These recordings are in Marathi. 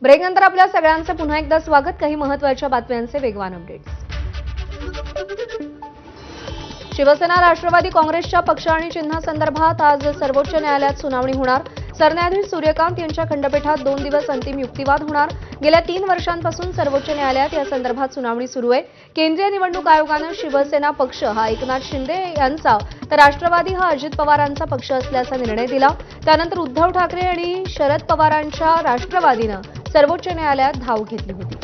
ब्रेकनंतर आपल्या सगळ्यांचं पुन्हा एकदा स्वागत. काही महत्त्वाच्या बातम्यांचे वेगवान अपडेट्स. शिवसेना राष्ट्रवादी काँग्रेसच्या पक्ष आणि चिन्हासंदर्भात आज सर्वोच्च न्यायालयात सुनावणी होणार. सरन्यायाधीश सूर्यकांत यांच्या खंडपीठात 2 दिवस अंतिम युक्तिवाद होणार. गेल्या 3 वर्षांपासून सर्वोच्च न्यायालयात या संदर्भात सुनावणी सुरू आहे. केंद्रीय निवडणूक आयोगानं शिवसेना पक्ष हा एकनाथ शिंदे यांचा तर राष्ट्रवादी हा अजित पवारांचा पक्ष असल्याचा निर्णय दिला. त्यानंतर उद्धव ठाकरे आणि शरद पवारांच्या राष्ट्रवादीनं सर्वोच्च न्यायालयात धाव घेतली होती.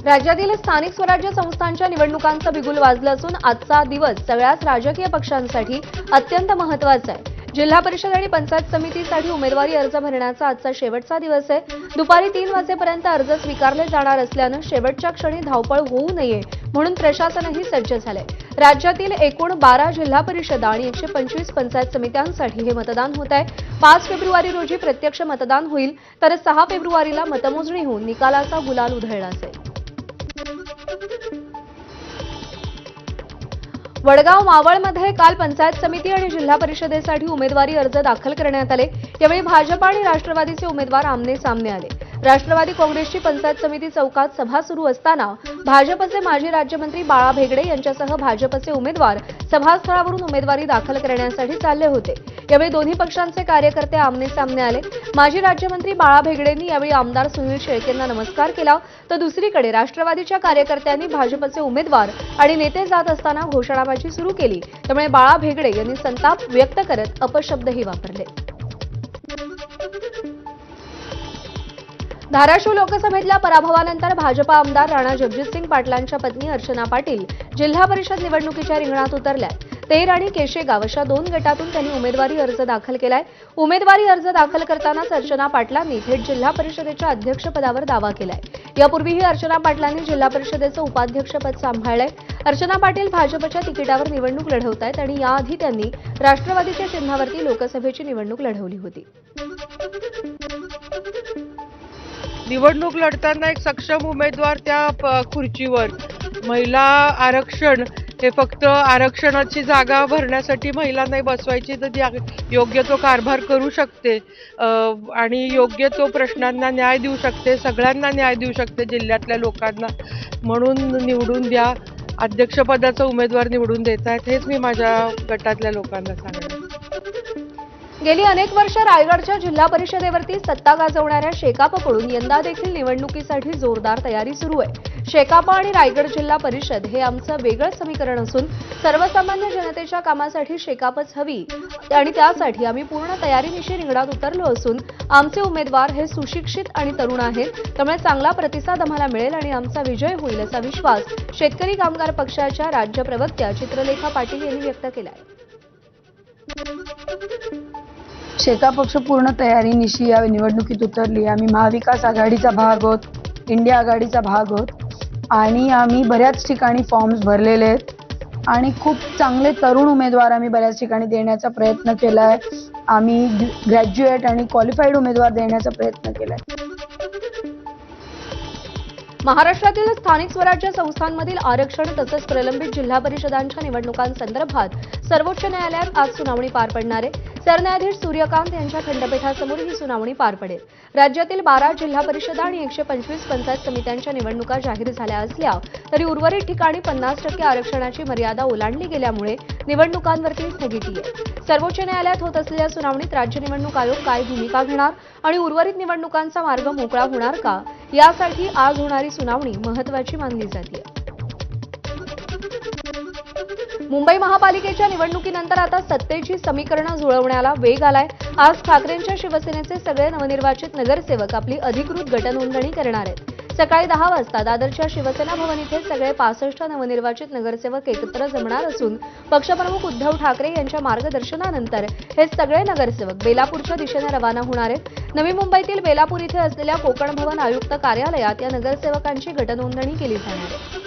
राज्यातील स्थानिक स्वराज्य संस्थांच्या निवडणुकांचं बिगुल वाजलं असून आजचा दिवस सगळ्याच राजकीय पक्षांसाठी अत्यंत महत्त्वाचा आहे. जिल्हा परिषद आणि पंचायत समितीसाठी उमेदवारी अर्ज भरण्याचा आजचा शेवटचा दिवस आहे. दुपारी 3 वाजेपर्यंत अर्ज स्वीकारले जाणार असल्यानं शेवटच्या क्षणी धावपळ होऊ नये म्हणून प्रशासनही सज्ज झालंय. राज्यातील एकूण 12 जिल्हा परिषद आणि 125 पंचायत समित्यांसाठी हे मतदान होत आहे. 5 फेब्रुवारी रोजी प्रत्यक्ष मतदान होईल तर 6 फेब्रुवारीला मतमोजणी होऊन निकालाचा गुलाल उधळला जाईल. वडगाव मावळमध्ये काल पंचायत समिती आणि जिल्हा परिषदेसाठी उमेदवारी अर्ज दाखल करण्यात आले. यावेळी भाजप आणि राष्ट्रवादीचे उमेदवार आमने सामने आले. राष्ट्रवादी काँग्रेसची पंचायत समिती चौकात सभा सुरू असताना भाजपचे माजी राज्यमंत्री बाळा भेगडे यांच्यासह भाजपचे उमेदवार सभास्थळावरून उमेदवारी दाखल करण्यासाठी चालले होते. यावेळी दोन्ही पक्षांचे कार्यकर्ते आमने सामने आले. माजी राज्यमंत्री बाळा भेगडेंनी यावेळी आमदार सुनील शेळकेंना नमस्कार केला तर दुसरीकडे राष्ट्रवादीच्या कार्यकर्त्यांनी भाजपचे उमेदवार आणि नेते जात असताना घोषणाबाजी सुरू केली. त्यामुळे बाळा भेगडे यांनी संताप व्यक्त करत अपशब्दही वापरले. धाराशिव लोकसभेतल्या पराभवानंतर भाजपा आमदार राणा जगजितसिंग पाटलांच्या पत्नी अर्चना पाटील जिल्हा परिषद निवडणुकीच्या रिंगणात उतरल्या. तेर आणि केशेगाव अशा 2 गटातून त्यांनी उमेदवारी अर्ज दाखल केलाय. उमेदवारी अर्ज दाखल करतानाच अर्चना पाटलांनी थेट जिल्हा परिषदेच्या अध्यक्षपदावर दावा केलाय. यापूर्वीही अर्चना पाटलांनी जिल्हा परिषदेचं उपाध्यक्षपद सांभाळलंय. अर्चना पाटील भाजपच्या तिकिटावर निवडणूक लढवत आहेत आणि याआधी त्यांनी राष्ट्रवादीच्या चिन्हावरती लोकसभेची निवडणूक लढवली होती. निवडणूक लढताना एक सक्षम उमेदवार त्या खुर्चीवर, महिला आरक्षण हे फक्त आरक्षणाची जागा भरण्यासाठी महिला नाही बसवायची, तर ती योग्य तो कारभार करू शकते आणि योग्य तो प्रश्नांना न्याय देऊ शकते, सगळ्यांना न्याय देऊ शकते, जिल्ह्यातल्या लोकांना. म्हणून निवडून द्या, अध्यक्षपदाचा उमेदवार निवडून देत आहेत, हेच मी माझ्या गटातल्या लोकांना सांगणार. गेली अनेक वर्ष रायगडच्या जिल्हा परिषदेवरती सत्ता गाजवणाऱ्या शेकापकडून यंदा देखील निवडणुकीसाठी जोरदार तयारी सुरू आहे. शेकापा आणि रायगड जिल्हा परिषद हे आमचं वेगळं समीकरण असून सर्वसामान्य जनतेच्या कामासाठी शेकापच हवी आणि त्यासाठी आम्ही पूर्ण तयारीनिशी रिंगणात उतरलो असून आमचे उमेदवार हे सुशिक्षित आणि तरुण आहेत. त्यामुळे चांगला प्रतिसाद आम्हाला मिळेल आणि आमचा विजय होईल असा विश्वास शेतकरी कामगार पक्षाच्या राज्य प्रवक्त्या चित्रलेखा पाटील यांनी व्यक्त केला आहे. शेका पक्ष पूर्ण तयारीनिशी या निवडणुकीत उतरली. आम्ही महाविकास आघाडीचा भाग आहोत, इंडिया आघाडीचा भाग आहोत आणि आम्ही बऱ्याच ठिकाणी फॉर्म्स भरलेले आहेत आणि खूप चांगले तरुण उमेदवार आम्ही बऱ्याच ठिकाणी देण्याचा प्रयत्न केला आहे. आम्ही ग्रॅज्युएट आणि क्वालिफाईड उमेदवार देण्याचा प्रयत्न केला आहे. महाराष्ट्रातील स्थानिक स्वराज्य संस्थांमधील आरक्षण तसंच प्रलंबित जिल्हा परिषदांच्या निवडणुकांसंदर्भात सर्वोच्च न्यायालयात आज सुनावणी पार पडणार आहे. सरन्यायाधीश सूर्यकांत यांच्या खंडपीठासमोर ही सुनावणी पार पडेल. राज्यातील 12 जिल्हा परिषदा आणि 125 पंचायत समित्यांच्या निवडणुका जाहीर झाल्या असल्या तरी उर्वरित ठिकाणी 50% आरक्षणाची मर्यादा ओलांडली गेल्यामुळे निवडणुकांवरती स्थगिती आहे. सर्वोच्च न्यायालयात होत असलेल्या सुनावणीत राज्य निवडणूक आयोग काय भूमिका घेणार आणि उर्वरित निवडणुकांचा मार्ग मोकळा होणार का, यासाठी आज होणारी सुनावणी महत्त्वाची मानली जाते. मुंबई महापालिकेच्या निवडणुकीनंतर आता सत्तेची समीकरणं जुळवण्याला वेग आलाय. आज ठाकरेंच्या शिवसेनेचे सगळे नवनिर्वाचित नगरसेवक आपली अधिकृत गटनोंदणी करणार आहेत. सकाळी 10 वाजता दादरच्या शिवसेना भवन इथे सगळे 65 नवनिर्वाचित नगरसेवक एकत्र जमणार असून पक्षप्रमुख उद्धव ठाकरे यांच्या मार्गदर्शनानंतर हे सगळे नगरसेवक बेलापूरच्या दिशेने रवाना होणार आहेत. नवी मुंबईतील बेलापूर इथे असलेल्या कोकण भवन आयुक्त कार्यालयात या नगरसेवकांची गटनोंदणी केली जाणार आहे.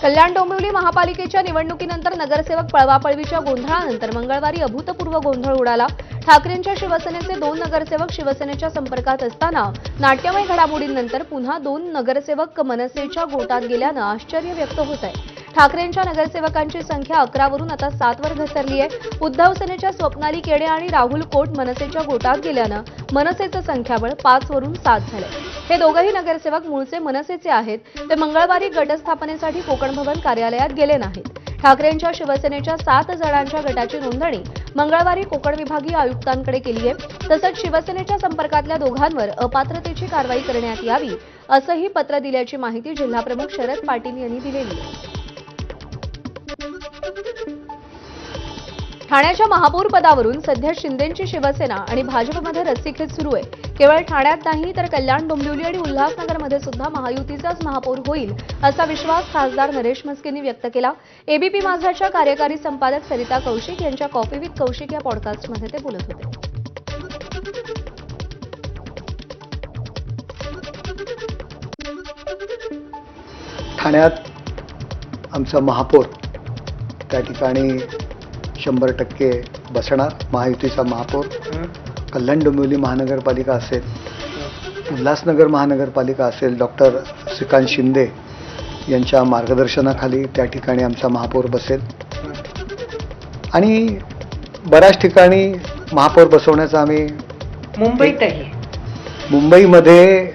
कल्याण डोंबिवली महापालिकेच्या निवडणुकीनंतर नगरसेवक पळवापळवीच्या गोंधळानंतर मंगळवारी अभूतपूर्व गोंधळ उडाला. ठाकरेंच्या शिवसेनेचे 2 नगरसेवक शिवसेनेच्या संपर्कात असताना नाट्यमय घडामोडींनंतर पुन्हा 2 नगरसेवक मनसेच्या गोटात गेल्यानं आश्चर्य व्यक्त होत आहे. ठाकरेंच्या नगरसेवकांची संख्या 11 वरून आता 7 वर घसरली आहे. उद्धव सेनेच्या स्वप्नाली केडे आणि राहुल कोट मनसेच्या गोटात गेल्यानं मनसेचं संख्याबळ 5 वरून 7 झालंय. हे दोघंही नगरसेवक मूळचे मनसेचे आहेत. ते मंगळवारी गटस्थापनेसाठी कोकण भवन कार्यालयात गेले नाहीत. ठाकरेंच्या शिवसेनेच्या 7 जणांच्या गटाची नोंदणी मंगळवारी कोकण विभागीय आयुक्तांकडे केली आहे. तसंच शिवसेनेच्या संपर्कातल्या दोघांवर अपात्रतेची कारवाई करण्यात यावी असंही पत्र दिल्याची माहिती जिल्हाप्रमुख शरद पाटील यांनी दिलेली आहे. ठाण्याच्या महापौर पदावरून सध्या शिंदेंची शिवसेना आणि भाजपमध्ये रस्सीखेच सुरू आहे. केवळ ठाण्यात नाही तर कल्याण, डोंबिवली आणि उल्हासनगरमध्ये सुद्धा महायुतीचाच महापौर होईल असा विश्वास खासदार नरेश म्हस्केंनी व्यक्त केला. एबीपी माझाच्या कार्यकारी संपादक सरिता कौशिक यांच्या कॉफी विथ कौशिक या पॉडकास्टमध्ये ते बोलत होते. ठाण्यात आमचा महापौर त्या ठिकाणी 100% बसणार, महायुतीचा महापौर. कल्याण डोंबिवली महानगरपालिका असेल, उल्हासनगर महानगरपालिका असेल, डॉक्टर श्रीकांत शिंदे यांच्या मार्गदर्शनाखाली त्या ठिकाणी आमचा महापौर बसेल. आणि बऱ्याच ठिकाणी महापौर बसवण्याचा आम्ही मुंबईमध्ये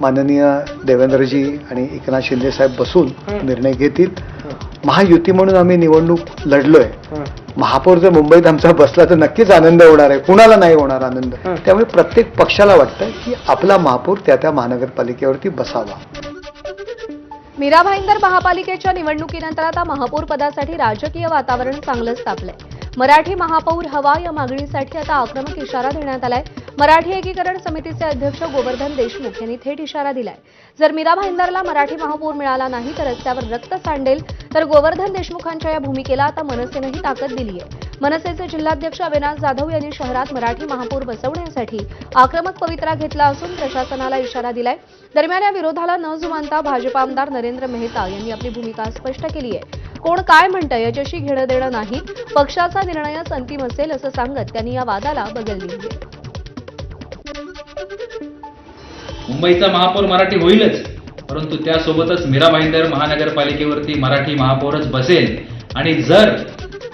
माननीय देवेंद्रजी आणि एकनाथ शिंदे साहेब बसून निर्णय घेतील. महायुती म्हणून आम्ही निवडणूक लढलोय. महापौर जर मुंबईत आमचा बसला तर नक्कीच आनंद होणार आहे. कुणाला नाही होणार आनंद. त्यामुळे प्रत्येक पक्षाला वाटतं की आपला महापौर त्या महानगरपालिकेवरती बसावा. मीरा भाईंदर महापालिकेच्या निवडणुकीनंतर आता महापौर पदासाठी राजकीय वातावरण चांगलंच तापलंय. मराठी महापौर हवा या मागणीसाठी आता आक्रमक इशारा देण्यात आलाय. मराठी एकीकरण समितीचे अध्यक्ष गोवर्धन देशमुख यांनी थेट इशारा दिलाय. जर मीरा भाईंदरला मराठी महापौर मिळाला नाही तर रस्त्यावर रक्त सांडेल. तर गोवर्धन देशमुखांच्या या भूमिकेला आता मनसेनंही ताकद दिली आहे. मनसेचे जिल्हाध्यक्ष अविनाश जाधव यांनी शहरात मराठी महापौर बसवण्यासाठी आक्रमक पवित्रा घेतला असून प्रशासनाला इशारा दिलाय. दरम्यान या विरोधाला न जुमानता भाजप आमदार नरेंद्र मेहता यांनी आपली भूमिका स्पष्ट केली आहे. कोण काय म्हणतं याच्याशी घेणं देणं नाही, पक्षाचा निर्णयच अंतिम असेल असं सांगत त्यांनी या वादाला बगल दिली आहे. मुंबईचा महापौर मराठी होईलच, परंतु त्यासोबतच मीरा भाईंदर महानगरपालिकेवरती मराठी महापौरच बसेल. आणि जर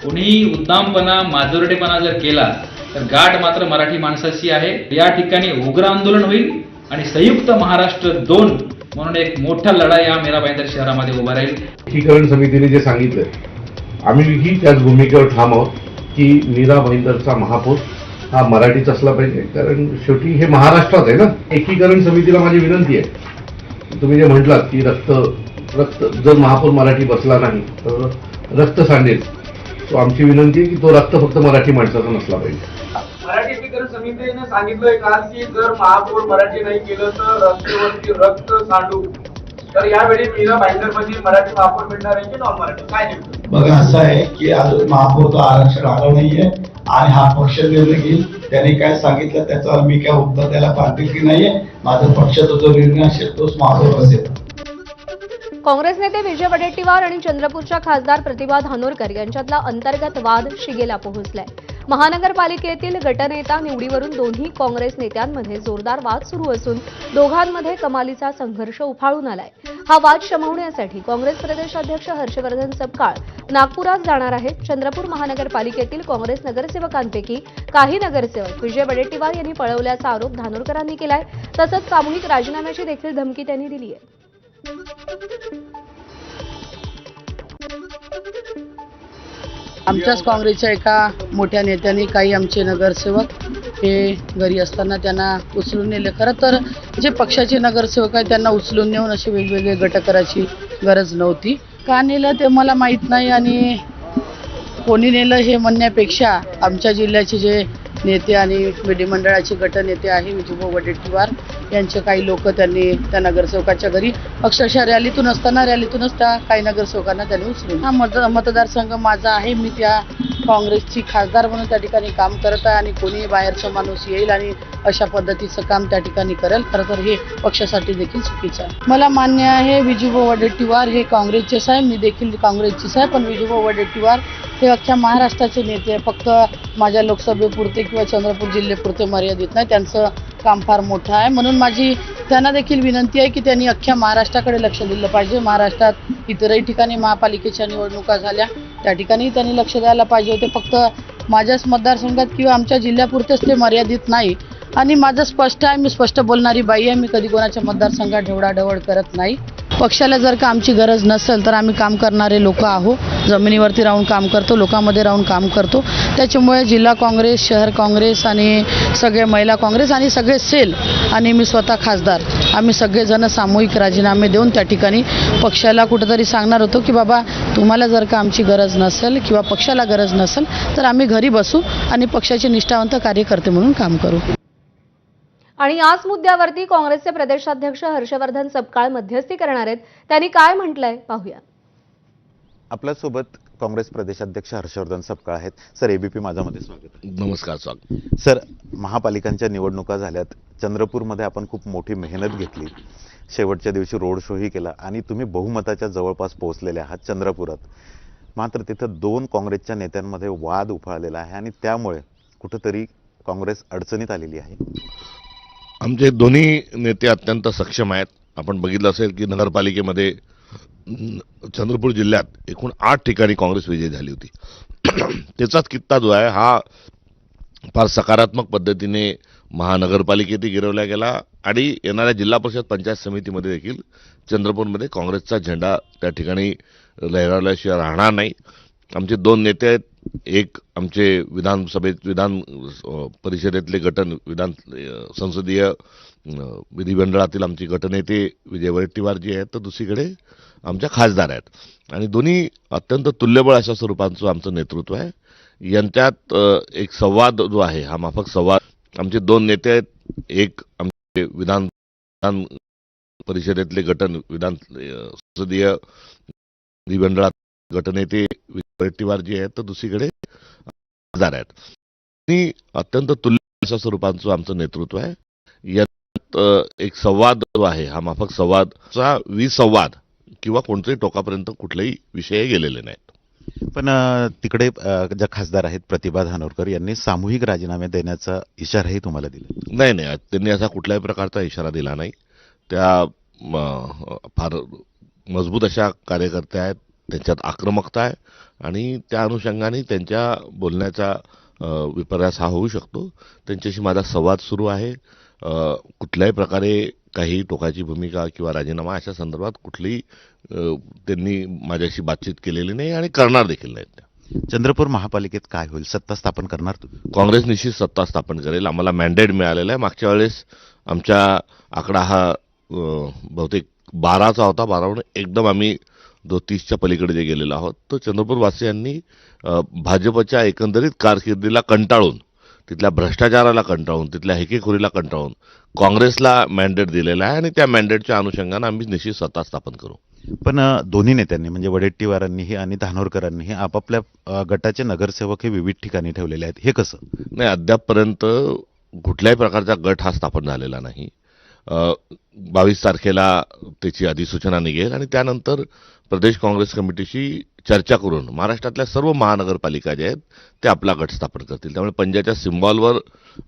कोणी उद्दामपणा, माजुरटेपणा जर केला तर गाठ मात्र मराठी माणसाची आहे. या ठिकाणी उग्र आंदोलन होईल आणि संयुक्त महाराष्ट्र 2 म्हणून एक मोठा लढा या मीरा भाईंदर शहरामध्ये उभा राहील. एकीकरण समितीने जे सांगितलं आम्हीही त्याच भूमिकेवर ठाम आहोत की मीरा भाईंदरचा महापौर हा मराठीच असला पाहिजे. कारण शेवटी हे महाराष्ट्रात आहे ना. एकीकरण समितीला माझी विनंती आहे, तुम्ही जे म्हटलात की रक्त जर महापौर मराठी बसला नाही तर रक्त सांडेल, तो आमची विनंती आहे की तो रक्त फक्त मराठी माणसाचा नसला पाहिजे. मराठी एकीकरण समितीने सांगितलंय काल की जर महापौर मराठी नाही केलं तर रस्त्यावरती रक्त सांडू. तर यावेळी मीरा भाईंदरमध्ये मराठी महापौर मिळणार आहे की नॉन मराठी, काय नेमकं? बघा असं आहे की अजून महापौरचं आरक्षण आलं नाहीये आणि हा पक्ष निर्णय घेईल. त्यांनी काय सांगितलं त्याच्यावर मी काय उत्तर द्यायला पाठवली नाहीये. माझा पक्षाचा जो निर्णय असेल तोच महापौर असेल. काँग्रेस नेते विजय वडेट्टीवार आणि चंद्रपूरच्या खासदार प्रतिभा धानोरकर यांच्यातला अंतर्गत वाद शिगेला पोहोचलाय. महानगरपालिकेतील गटनेता निवडीवरून दोन्ही काँग्रेस नेत्यांमध्ये जोरदार वाद सुरू असून दोघांमध्ये कमालीचा संघर्ष उफाळून आलाय. हा वाद शमवण्यासाठी काँग्रेस प्रदेशाध्यक्ष हर्षवर्धन सपकाळ नागपुरात जाणार आहेत. चंद्रपूर महानगरपालिकेतील काँग्रेस नगरसेवकांपैकी काही नगरसेवक विजय वडेट्टीवार यांनी पळवल्याचा आरोप धानोरकरांनी केलाय. तसंच सामूहिक राजीनाम्याची देखील धमकी त्यांनी दिली आहे. आमच्याच काँग्रेसच्या एका मोठ्या नेत्यांनी काही आमचे नगरसेवक हे घरी असताना त्यांना उचलून नेले. खरं तर जे पक्षाचे नगरसेवक आहेत त्यांना उचलून नेऊन असे वेगवेगळे गट करायची गरज नव्हती. का नेलं ते मला माहीत नाही आणि कोणी नेलं हे म्हणण्यापेक्षा आमच्या जिल्ह्याचे जे नेते आणि विधिमंडळाचे गटनेते आहे विजूभाऊ वडेट्टीवार यांचे काही लोक त्यांनी त्या नगरसेवकाच्या घरी अक्षरशः रॅलीतूनच त्या काही नगरसेवकांना त्यांनी उचलून. हा मतदारसंघ माझा आहे. मी त्या काँग्रेसची खासदार म्हणून त्या ठिकाणी काम करत आहे आणि कोणीही बाहेरचा माणूस येईल आणि अशा पद्धतीचं काम त्या ठिकाणी करेल. खरं तर हे पक्षासाठी देखील चुकीचं आहे. मला मान्य आहे विजूभाऊ वडेट्टीवार हे काँग्रेसचेच आहे, मी देखील काँग्रेसचीच आहे. पण विजूभाऊ वडेट्टीवार हे अख्ख्या महाराष्ट्राचे नेते आहे. फक्त माझ्या लोकसभेपुरते किंवा चंद्रपूर जिल्ह्यापुरते मर्यादित नाही. त्यांचं काम फार मोठं आहे. म्हणून माझी त्यांना देखील विनंती आहे की त्यांनी अख्ख्या महाराष्ट्राकडे लक्ष दिलं पाहिजे. महाराष्ट्रात इतरही ठिकाणी महापालिकेच्या निवडणुका झाल्या, त्या ठिकाणी त्यांनी लक्ष द्यायला पाहिजे होते. फक्त माझ्याच मतदारसंघात किंवा आमच्या जिल्ह्यापुरतेच ते मर्यादित नाही. आणि माझं स्पष्ट आहे, मी स्पष्ट बोलणारी बाई आहे. मी कधी कोणाच्या मतदारसंघात ढवळाढवळ करत नाही. पक्षाला जर का आमची गरज नसेल तर आम्ही काम करणारे लोक आहो. जमिनीवरती राहून काम करतो, लोकांमध्ये राहून काम करतो. त्याच्यामुळे जिल्हा काँग्रेस, शहर काँग्रेस आणि सगळे महिला काँग्रेस आणि सगळे सेल आणि मी स्वतः खासदार, आम्ही सगळेजण सामूहिक राजीनामे देऊन त्या ठिकाणी पक्षाला कुठंतरी सांगणार होतो की बाबा तुम्हाला जर का आमची गरज नसेल किंवा पक्षाला गरज नसेल तर आम्ही घरी बसू आणि पक्षाचे निष्ठावंत कार्यकर्ते म्हणून काम करू. आणि याच मुद्द्यावरती काँग्रेसचे प्रदेशाध्यक्ष हर्षवर्धन सपकाळ मध्यस्थी करणार आहेत. त्यांनी काय म्हटलंय पाहूया. आपल्यासोबत काँग्रेस प्रदेशाध्यक्ष हर्षवर्धन सपकाळ आहेत. सर, एबीपी माझामध्ये स्वागत आहे. नमस्कार. स्वागत. सर, महापालिकांच्या निवडणुका झाल्यात. चंद्रपूरमध्ये आपण खूप मोठी मेहनत घेतली, शेवटच्या दिवशी रोड शोही केला आणि तुम्ही बहुमताच्या जवळपास पोहोचलेले आहात चंद्रपुरात. मात्र तिथं 2 काँग्रेसच्या नेत्यांमध्ये वाद उफाळलेला आहे आणि त्यामुळे कुठंतरी काँग्रेस अडचणीत आलेली आहे. आमचे दोन्ही नेते अत्यंत सक्षम आहेत. आपण बघितलं असेल की नगरपालिकेमध्ये चंद्रपूर जिल्ह्यात एकूण 8 ठिकाणी काँग्रेस विजयी झाली होती. त्याचाच कित्ता जो आहे हा फार सकारात्मक पद्धतीने महानगरपालिकेतही गिरवला गेला आणि येणाऱ्या जिल्हा परिषद पंचायत समितीमध्ये देखील चंद्रपूरमध्ये काँग्रेसचा झेंडा त्या ठिकाणी लहरावल्याशिवाय राहणार नाही. आमचे 2 नेते आहेत. एक आमचे विधान परिषदेतले संसदीय विधिमंडळातील आमचे गटनेते विजय वडेट्टीवारजी आहेत, तर दुसरीकडे आमच्या खासदार आहेत. आणि दोन्ही अत्यंत तुल्यबळ अशा स्वरूपाचं आमचं नेतृत्व आहे. यांच्यात एक संवाद जो आहे हा माफक संवाद. आमचे 2 नेते आहेत. एक आमचे विधान परिषदेतले संसदीय विधिमंडळात गटनेते विजय वडेट्टीवारजी आहेत, तर दुसरीकडे खासदार आहेत. आणि अत्यंत तुल्य अशा स्वरूपाचं आमचं नेतृत्व आहे. यात एक संवाद जो आहे हा माफक संवादचा विसंवाद किंवा कोणत्याही टोकापर्यंत कुठलेही विषय गेलेले नाहीत. पण तिकडे ज्या खासदार आहेत प्रतिभा धानोरकर यांनी सामूहिक राजीनामे देण्याचा इशाराही तुम्हाला दिला. नाही, त्यांनी असा कुठल्याही प्रकारचा इशारा दिला नाही. त्या फार मजबूत अशा कार्यकर्त्या आहेत. त्यांच्यात आक्रमकता आहे आणि त्या अनुषंगाने त्यांच्या बोलण्याचा विपर्यास हा होऊ शकतो. त्यांच्याशी माझा संवाद सुरू आहे. कुठल्याही प्रकारे काही टोकाची भूमिका किंवा राजीनामा अशा संदर्भात कुठलीही त्यांनी माझ्याशी बातचीत केलेली नाही आणि करणार देखील नाहीत. चंद्रपूर महापालिकेत काय होईल? सत्ता स्थापन करणार तुम्ही? काँग्रेस निश्चित सत्ता स्थापन करेल. आम्हाला मॅन्डेट मिळालेला आहे. मागच्या वेळेस आमच्या आकडा हा बहुतेक 12चा होता. 12वरून एकदम आम्ही 30च्या पलीकडे जे गेलेलो आहोत. तर चंद्रपूरवासियांनी भाजपच्या एकंदरीत कारकिर्दीला कंटाळून, तिथल्या भ्रष्टाचाराला कंटाळून, तिथल्या हेकेखोरीला कंटाळून काँग्रेसला मॅन्डेट दिलेला आहे आणि त्या मॅन्डेटच्या अनुषंगानं आम्ही निश्चित सत्ता स्थापन करू. पण दोन्ही नेत्यांनी म्हणजे वडेट्टीवारांनीही आणि धानोरकरांनीही आपापल्या गटाचे नगरसेवक हे विविध ठिकाणी ठेवलेले आहेत. हे कसं? नाही, अद्यापपर्यंत कुठल्याही प्रकारचा गट हा स्थापन झालेला नाही. 22 तारखेला त्याची अधिसूचना निघेल आणि त्यानंतर प्रदेश काँग्रेस कमिटीशी चर्चा करून महाराष्ट्रातल्या सर्व महानगरपालिका ज्या आहेत ते आपला गट स्थापन करतील. त्यामुळे पंजाच्या सिम्बॉलवर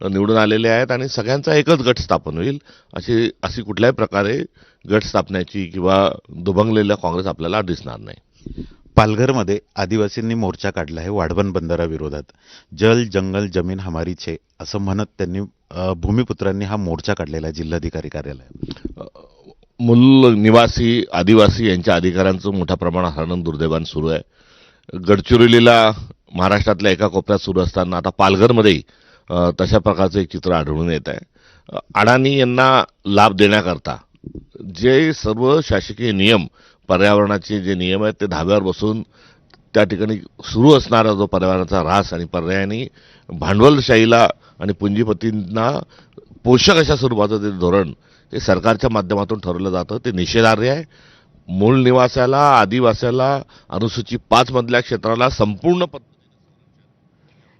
निवडून आलेले आहेत आणि सगळ्यांचा एकच गट स्थापन होईल. अशी कुठल्याही प्रकारे गट स्थापण्याची किंवा दुभंगलेला काँग्रेस आपल्याला दिसणार नाही. पालघरमध्ये आदिवासींनी मोर्चा काढला आहे वाढवण बंदराविरोधात. जल जंगल जमीन हमारी छे असं म्हणत त्यांनी भूमिपुत्रांनी हा मोर्चा काढलेला आहे जिल्हाधिकारी कार्यालयात. मूल निवासी आदिवासी यांच्या अधिकारांचं मोठ्या प्रमाणात हनन दुर्दैवाने सुरू आहे. गडचिरोलीला महाराष्ट्रातल्या एका कोपऱ्यात सुरू असताना आता पालघरमध्येही तशा प्रकारचं एक चित्र आढळून येत आहे. अडाणी यांना लाभ देण्याकरता जे सर्व शासकीय नियम, पर्यावरणाचे जे नियम आहेत ते धाब्यावर बसून त्या ठिकाणी सुरू असणारा जो पर्यावरणाचा ऱ्हास आणि पर्यायाने भांडवलशाहीला आणि पुंजीपतींना पोषक अशा स्वरूपाचं ते धोरण हे सरकारच्या माध्यमातून ठरवलं जातं. ते निषेधार्ह आहे. मूळ निवासाला, आदिवासाला, अनुसूचित 5 मधल्या क्षेत्राला संपूर्ण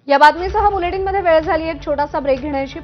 या बातमीसह बुलेटिनमध्ये वेळ झाली एक छोटासा ब्रेक घेण्याची.